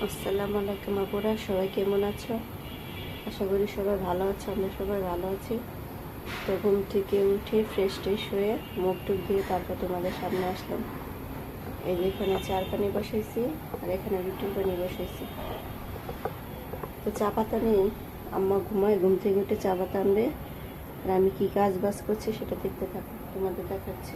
আসসালামু আলাইকুম আপুরা, সবাই কেমন আছো? আশা করি সবাই ভালো আছো। আমরা সবাই ভালো আছি। তো ঘুম থেকে উঠে ফ্রেশ ট্রেশ হয়ে মুখ টুক দিয়ে তারপর তোমাদের সামনে আসলাম। এই যে এখানে চার পানি বসাইছি আর এখানে রুটির পানি বসাইছি। তো চা পাতা নেই, আম্মা ঘুমায়, ঘুম থেকে উঠে চা পাতা আনবে আর আমি কি কাজ বাজ করছি সেটা দেখতে থাকো, তোমাদের দেখাচ্ছি।